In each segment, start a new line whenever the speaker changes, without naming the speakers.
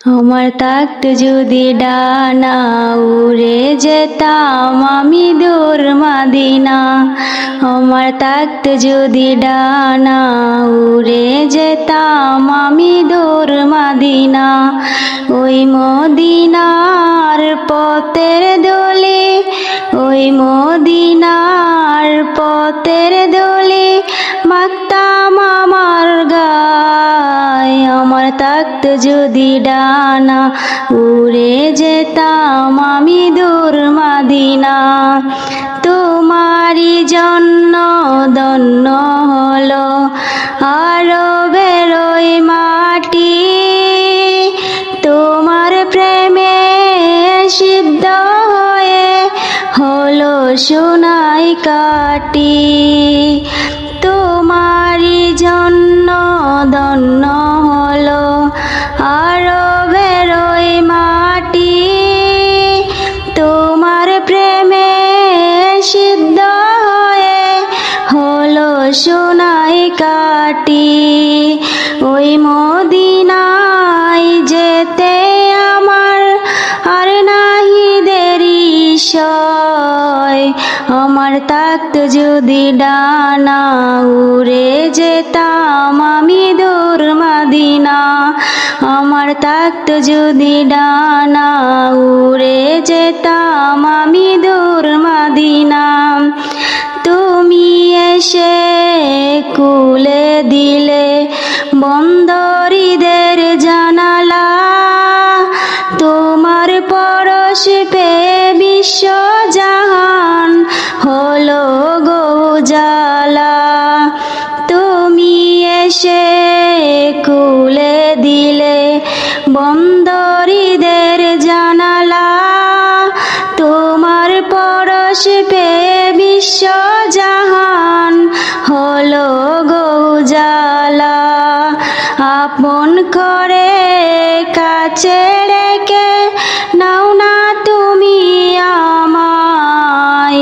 আমার থাকত যদি ডানা উড়ে যেতাম আমি দূর মদিনা। আমার থাকত যদি ডানা উড়ে যেতাম আমি দূর মদিনা। ওই মদিনার পথের দোলে, ওই মদিনার পথের দোলে মাখতাম আমার গায়। আমার থাকত যদি ডানা উড়ে যেতাম আমি দূর মদিনা। তোমারই জন্য ধন্য হলো আরবের ওই মাটি, তোমার প্রেমে সিদ্ধ হয়ে হলো সোনায় কাটি। তোমারই জন্য ধন্য হলো আরবের ওই মাটি, তোমার প্রেমে সিদ্ধ হয়ে হলো সোনায় কাটি। ওই মদিনায় যেতে আমার আর নাহি দেরি সয়। আমার থাকত যদি ডানা উড়ে যেতাম আমি দূর মদিনা। আমার থাকত যদি ডানা উড়ে যেতাম আমি দূর মদিনা। তুমি এসে খুলে দিলে বন্দরীদের জানালা, তোমার পরশ পেয়ে বিশ্ব জাহান হলো গো উজালা। তুমি এসে খুলে দিলে বন্দরীদের জানালা, তোমার পরশ পেয়ে বিশ্ব জাহান হলো গো উজালা। আপন করে কাছে রেখে নাও না তুমি আমায়।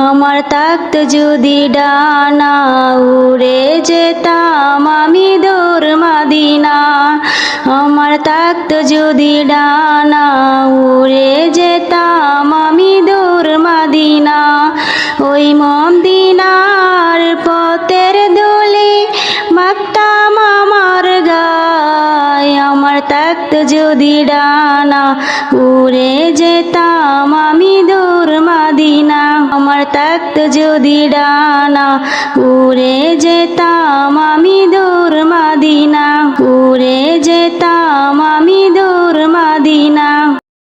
আমার থাকত যদি ডানা উড়ে যেতাম আমি দূর মদিনা। আমার থাকত যদি ডানা উড়ে যেতাম আমি দূর মদিনা। ওই মদিনার পথের দোলে মাখতাম আমার গায়। আমার থাকত যদি ডানা উড়ে যেতাম আমি দূর মদিনা। আমার থাকত যদি ডানা উড়ে যেতাম আমি দূর মদিনা। উড়ে যেতাম আমি